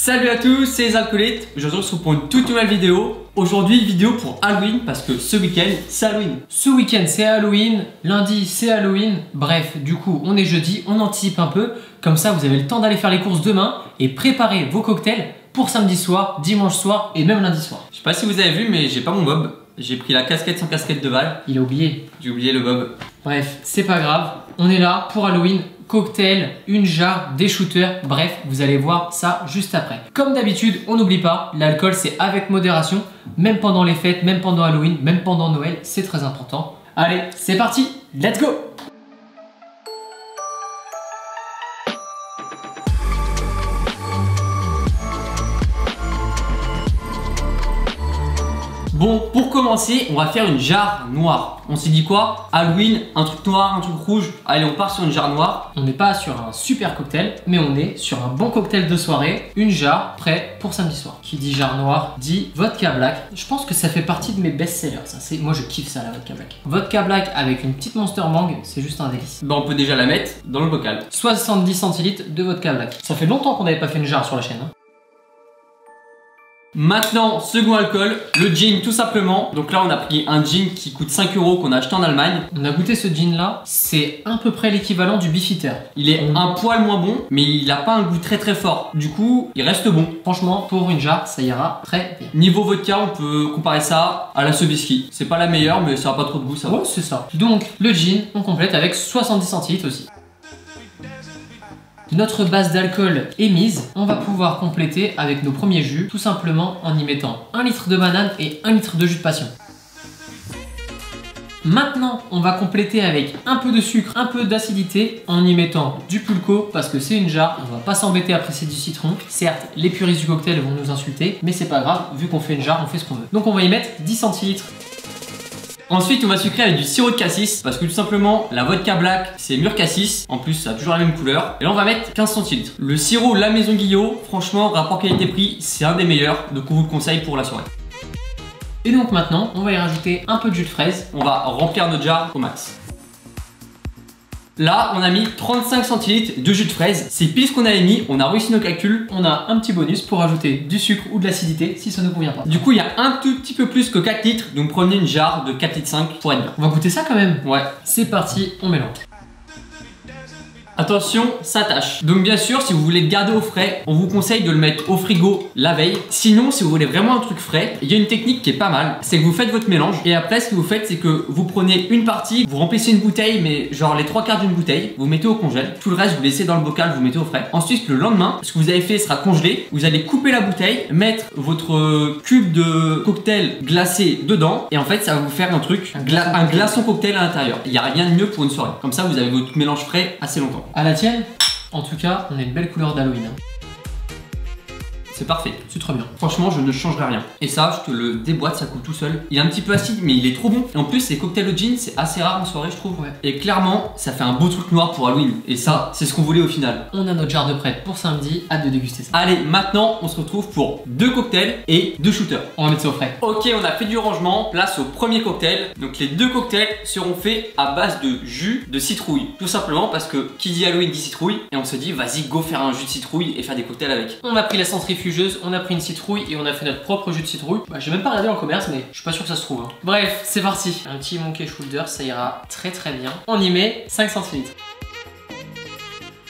Salut à tous, c'est les Alcoolites. Aujourd'hui on se retrouve pour une toute nouvelle vidéo. Aujourd'hui vidéo pour Halloween parce que ce week-end c'est Halloween. Ce week-end c'est Halloween, lundi c'est Halloween. Bref, du coup on est jeudi, on anticipe un peu. Comme ça vous avez le temps d'aller faire les courses demain et préparer vos cocktails pour samedi soir, dimanche soir et même lundi soir. Je sais pas si vous avez vu mais j'ai pas mon bob. J'ai pris la casquette sans casquette de Val. Il a oublié. J'ai oublié le bob. Bref, c'est pas grave. On est là pour Halloween. Cocktail, une jarre, des shooters, bref, vous allez voir ça juste après. Comme d'habitude, on n'oublie pas, l'alcool c'est avec modération, même pendant les fêtes, même pendant Halloween, même pendant Noël, c'est très important. Allez, c'est parti, let's go! Bon, pour commencer, on va faire une jarre noire. On s'est dit quoi? Halloween, un truc noir, un truc rouge. Allez, on part sur une jarre noire. On n'est pas sur un super cocktail, mais on est sur un bon cocktail de soirée. Une jarre prêt pour samedi soir. Qui dit jarre noire dit vodka black. Je pense que ça fait partie de mes best-sellers. Moi, je kiffe ça, la vodka black. Vodka black avec une petite Monster Mangue, c'est juste un délice. Bah, on peut déjà la mettre dans le bocal. 70 centilitres de vodka black. Ça fait longtemps qu'on n'avait pas fait une jarre sur la chaîne. Hein. Maintenant, second alcool, le gin tout simplement. Donc là on a pris un gin qui coûte 5 € qu'on a acheté en Allemagne. On a goûté ce gin là, c'est à peu près l'équivalent du Beefeater. Il est un poil moins bon, mais il a pas un goût très fort. Du coup, il reste bon. Franchement, pour une jarre, ça ira très bien. Niveau vodka, on peut comparer ça à la Sobieski. C'est pas la meilleure, mais ça a pas trop de goût, ça va. Ouais, c'est ça. Donc, le gin, on complète avec 70 centilitres aussi. Notre base d'alcool est mise, on va pouvoir compléter avec nos premiers jus, tout simplement en y mettant 1 litre de banane et 1 litre de jus de passion. Maintenant, on va compléter avec un peu de sucre, un peu d'acidité en y mettant du pulco parce que c'est une jarre, on va pas s'embêter à presser du citron. Certes, les puristes du cocktail vont nous insulter, mais c'est pas grave, vu qu'on fait une jarre, on fait ce qu'on veut. Donc on va y mettre 10 centilitres. Ensuite, on va sucrer avec du sirop de cassis parce que tout simplement, la vodka black, c'est mûr cassis. En plus, ça a toujours la même couleur. Et là, on va mettre 15 centilitres. Le sirop La Maison Guillot, franchement, rapport qualité-prix, c'est un des meilleurs. Donc, on vous le conseille pour la soirée. Et donc maintenant, on va y rajouter un peu de jus de fraise. On va remplir notre jarre au max. Là, on a mis 35 centilitres de jus de fraise. C'est pile ce qu'on avait mis. On a réussi nos calculs. On a un petit bonus pour ajouter du sucre ou de l'acidité si ça ne convient pas. Du coup, il y a un tout petit peu plus que 4 litres. Donc, prenez une jarre de 4 litres 5 pour être bien. On va goûter ça quand même. Ouais. C'est parti, on mélange. Attention, ça tâche. Donc bien sûr, si vous voulez le garder au frais, on vous conseille de le mettre au frigo la veille. Sinon, si vous voulez vraiment un truc frais, il y a une technique qui est pas mal. C'est que vous faites votre mélange et après, ce que vous faites, c'est que vous prenez une partie, vous remplissez une bouteille, mais genre les 3/4 d'une bouteille, vous mettez au congèle. Tout le reste, vous laissez dans le bocal, vous mettez au frais. Ensuite, le lendemain, ce que vous avez fait sera congelé. Vous allez couper la bouteille, mettre votre cube de cocktail glacé dedans et en fait, ça va vous faire un truc, un glaçon cocktail à l'intérieur. Il n'y a rien de mieux pour une soirée. Comme ça, vous avez votre mélange frais assez longtemps. À la tienne? En tout cas, on a une belle couleur d'Halloween. Hein. C'est parfait. C'est très bien. Franchement, je ne changerai rien. Et ça, je te le déboîte, ça coule tout seul. Il est un petit peu acide, mais il est trop bon. Et en plus, les cocktails au gin, c'est assez rare en soirée, je trouve. Ouais. Et clairement, ça fait un beau truc noir pour Halloween. Et ça, c'est ce qu'on voulait au final. On a notre jarre de prête pour samedi. Hâte de déguster ça. Allez, maintenant, on se retrouve pour 2 cocktails et 2 shooters. On va mettre ça au frais. Ok, on a fait du rangement. Place au premier cocktail. Donc, les 2 cocktails seront faits à base de jus de citrouille. Tout simplement parce que qui dit Halloween dit citrouille. Et on se dit, vas-y, go faire un jus de citrouille et faire des cocktails avec. On a pris la centrifugeuse, on a pris une citrouille et on a fait notre propre jus de citrouille. Bah, j'ai même pas regardé dans le commerce, mais je suis pas sûr que ça se trouve. Hein. Bref, c'est parti. Un petit monkey shoulder, ça ira très bien. On y met 5 centilitres.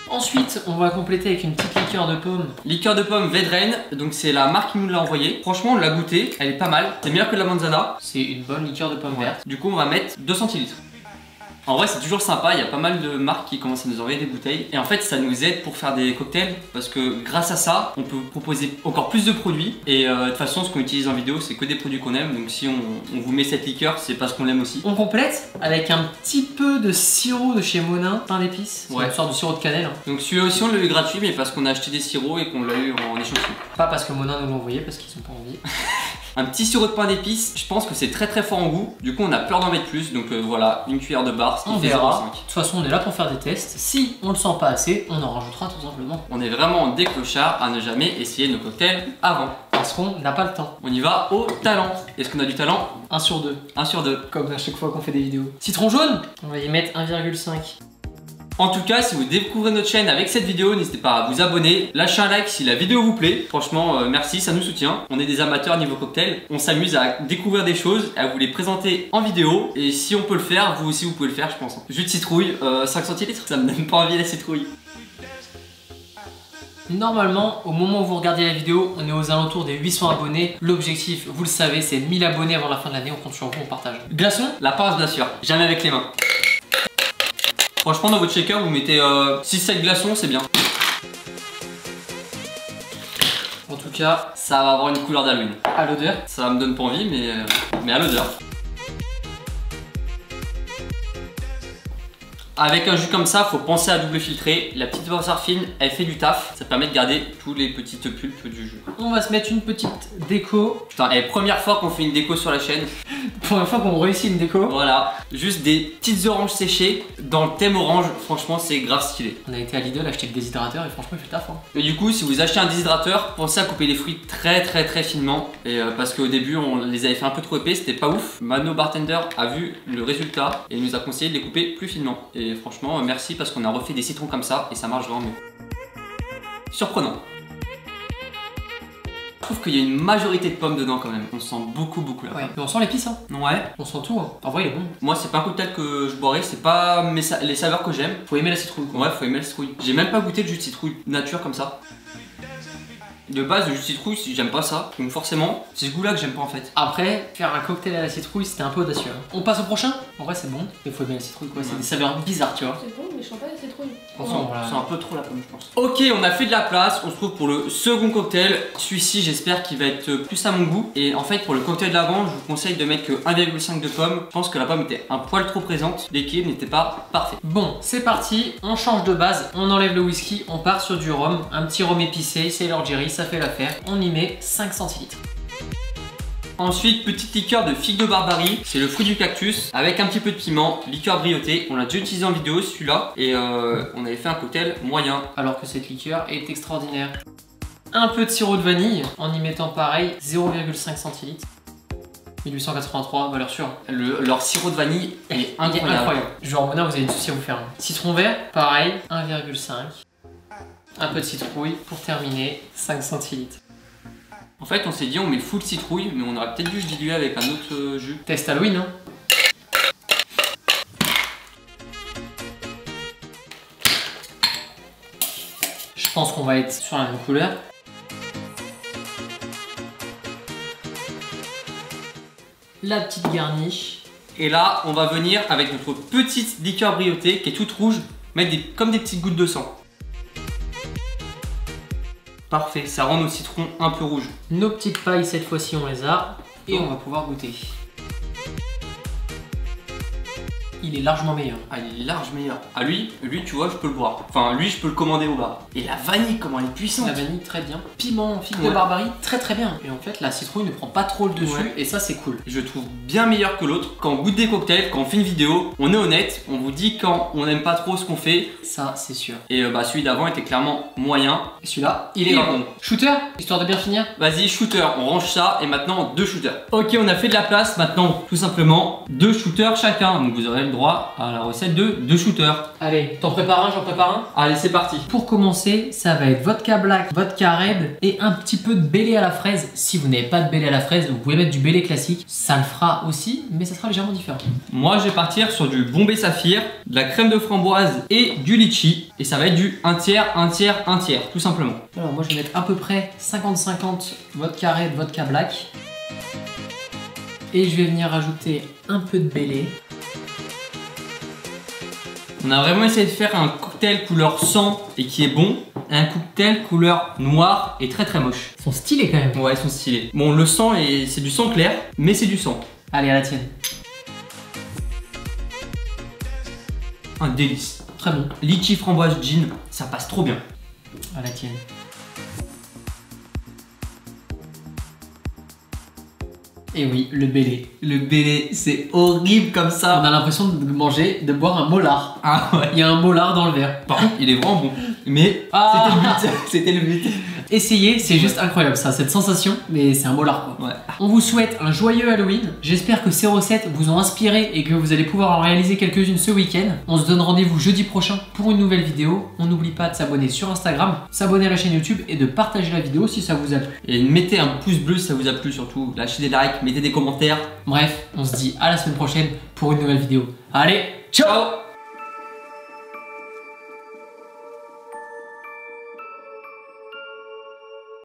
Ensuite, on va compléter avec une petite liqueur de pomme. Liqueur de pomme Vedren, donc c'est la marque qui nous l'a envoyé. Franchement, on l'a goûté, elle est pas mal. C'est meilleur que la manzana. C'est une bonne liqueur de pomme verte. Du coup, on va mettre 2 centilitres. En vrai, c'est toujours sympa, il y a pas mal de marques qui commencent à nous envoyer des bouteilles. Et en fait, ça nous aide pour faire des cocktails parce que grâce à ça, on peut proposer encore plus de produits. Et de toute façon, ce qu'on utilise en vidéo, c'est que des produits qu'on aime. Donc si on vous met cette liqueur, c'est parce qu'on l'aime aussi. On complète avec un petit peu de sirop de chez Monin, pain d'épices. Ouais. Une sorte de sirop de cannelle. Hein. Donc celui-là aussi, on l'a eu gratuit, mais parce qu'on a acheté des sirops et qu'on l'a eu en échantillon. Pas parce que Monin nous l'a envoyé, parce qu'ils ont pas envie. Un petit sirop de pain d'épices, je pense que c'est très fort en goût. Du coup, on a peur d'en mettre plus. Donc voilà, une cuillère de bar, ce qui on fait verra. 0,5. De toute façon, on est là pour faire des tests. Si on le sent pas assez, on en rajoutera tout simplement. On est vraiment des clochards à ne jamais essayer nos cocktails avant. Parce qu'on n'a pas le temps. On y va au talent. Est-ce qu'on a du talent? 1 sur 2. 1 sur 2. Comme à chaque fois qu'on fait des vidéos. Citron jaune, on va y mettre 1,5. En tout cas, si vous découvrez notre chaîne avec cette vidéo, n'hésitez pas à vous abonner, lâcher un like si la vidéo vous plaît. Franchement, merci, ça nous soutient. On est des amateurs niveau cocktail. On s'amuse à découvrir des choses, à vous les présenter en vidéo. Et si on peut le faire, vous aussi vous pouvez le faire, je pense. Jus de citrouille, 5 centilitres, ça me donne pas envie la citrouille. Normalement, au moment où vous regardez la vidéo, on est aux alentours des 800 abonnés. L'objectif, vous le savez, c'est 1000 abonnés avant la fin de l'année. On compte sur vous, on partage. Glaçon? La pince, bien sûr, jamais avec les mains. Franchement, dans votre shaker, vous mettez 6-7 glaçons, c'est bien. En tout cas, ça va avoir une couleur d'Halloween. À l'odeur, ça me donne pas envie, mais à l'odeur. Avec un jus comme ça, faut penser à double filtrer. La petite brossard fine, elle fait du taf. Ça permet de garder tous les petites pulpes du jus. On va se mettre une petite déco. Putain, et première fois qu'on fait une déco sur la chaîne. Première fois qu'on réussit une déco. Voilà, juste des petites oranges séchées dans le thème orange. Franchement, c'est grave stylé. On a été à Lidl acheter le déshydrateur et franchement, il fait le taf. Hein. Et du coup, si vous achetez un déshydrateur, pensez à couper les fruits très finement. Et parce qu'au début, on les avait fait un peu trop épais, c'était pas ouf. Mano Bartender a vu le résultat et nous a conseillé de les couper plus finement. Et franchement, merci parce qu'on a refait des citrons comme ça et ça marche vraiment mieux. Surprenant. Je trouve qu'il y a une majorité de pommes dedans quand même. On sent beaucoup là. Ouais, mais on sent l'épice. Hein. Ouais. On sent tout. Hein. En vrai, il est bon. Moi, c'est pas un cocktail que je boirais, c'est pas les saveurs que j'aime. Faut aimer la citrouille. Quoi. Ouais, faut aimer la citrouille. J'ai même pas goûté le jus de citrouille nature comme ça. De base, le jus de citrouille, j'aime pas ça. Donc forcément, c'est ce goût-là que j'aime pas en fait. Après, faire un cocktail à la citrouille, c'était un peu audacieux. Hein. On passe au prochain. En vrai, c'est bon. Il faut aimer la citrouille quoi. Ouais. C'est des saveurs bizarres, tu vois. C'est bon, mais je sens pas la citrouille. C'est un peu trop la pomme, je pense. Ok, on a fait de la place. On se trouve pour le second cocktail. Celui-ci, j'espère qu'il va être plus à mon goût. Et en fait, pour le cocktail d'avant, je vous conseille de mettre que 1,5 de pomme. Je pense que la pomme était un poil trop présente. L'équilibre n'était pas parfait. Bon, c'est parti. On change de base. On enlève le whisky. On part sur du rhum. Un petit rhum épicé. Sailor Jerry, ça fait l'affaire. On y met 5 centilitres. Ensuite, petite liqueur de figue de Barbarie, c'est le fruit du cactus avec un petit peu de piment, liqueur briotée. On l'a déjà utilisé en vidéo celui-là et on avait fait un cocktail moyen. Alors que cette liqueur est extraordinaire. Un peu de sirop de vanille en y mettant pareil 0,5 centilitres. 1883, valeur sûre. Leur sirop de vanille est incroyable. Genre Mona, vous avez une souci à vous faire. Citron vert, pareil, 1,5. Un peu de citrouille pour terminer, 5 centilitres. En fait, on s'est dit on met full citrouille, mais on aurait peut-être dû se diluer avec un autre jus. Test Halloween, hein. Je pense qu'on va être sur la même couleur. La petite garniche. Et là, on va venir avec notre petite liqueur briotée qui est toute rouge, mettre comme des petites gouttes de sang. Parfait, ça rend nos citrons un peu rouges. Nos petites pailles, cette fois-ci, on les a. Et on va pouvoir goûter. Il est largement meilleur. Ah, il est large meilleur. Ah, lui, tu vois, je peux le boire. Enfin, lui, je peux le commander au bar. Et la vanille, comment elle est puissante. La vanille, très bien. Piment, figue de Barbarie, très bien. Et en fait, la citrouille ne prend pas trop le dessus. Et ça, c'est cool. Je trouve bien meilleur que l'autre. Quand on goûte des cocktails, quand on fait une vidéo, on est honnête. On vous dit quand on n'aime pas trop ce qu'on fait. Ça, c'est sûr. Et celui d'avant était clairement moyen. Et celui-là, il est bon. Shooter, histoire de bien finir. Vas-y, shooter. On range ça. Et maintenant, 2 shooters. Ok, on a fait de la place. Maintenant, tout simplement, 2 shooters chacun. Donc, vous aurez le droit à la recette de 2 shooters. Allez, t'en prépares un, j'en prépare un. Allez, c'est parti. Pour commencer, ça va être vodka black, vodka red et un petit peu de Baileys à la fraise. Si vous n'avez pas de Baileys à la fraise, vous pouvez mettre du Baileys classique. Ça le fera aussi, mais ça sera légèrement différent. Moi, je vais partir sur du Bombay Saphir, de la crème de framboise et du litchi. Et ça va être du 1 tiers, 1 tiers, 1 tiers, tout simplement. Alors moi, je vais mettre à peu près 50-50 vodka red, vodka black. Et je vais venir rajouter un peu de Baileys. On a vraiment essayé de faire un cocktail couleur sang et qui est bon. Un cocktail couleur noir et très moche. Ils sont stylés quand même. Ouais, ils sont stylés. Bon, le sang, c'est du sang clair, mais c'est du sang. Allez, à la tienne. Un délice. Très bon. Litchi framboise gin, ça passe trop bien. À la tienne. Et oui, le Baileys. Le Baileys, c'est horrible comme ça. On a l'impression de boire un molar. Ah ouais. Il y a un molar dans le verre. Par contre, il est vraiment bon. Mais c'était le but. Essayez, c'est juste incroyable ça, cette sensation, mais c'est un molar quoi. Ouais. On vous souhaite un joyeux Halloween. J'espère que ces recettes vous ont inspiré et que vous allez pouvoir en réaliser quelques-unes ce week-end. On se donne rendez-vous jeudi prochain pour une nouvelle vidéo. On n'oublie pas de s'abonner sur Instagram, s'abonner à la chaîne YouTube et de partager la vidéo si ça vous a plu. Et mettez un pouce bleu si ça vous a plu surtout. Lâchez des likes, mettez des commentaires. Bref, on se dit à la semaine prochaine pour une nouvelle vidéo. Allez, ciao!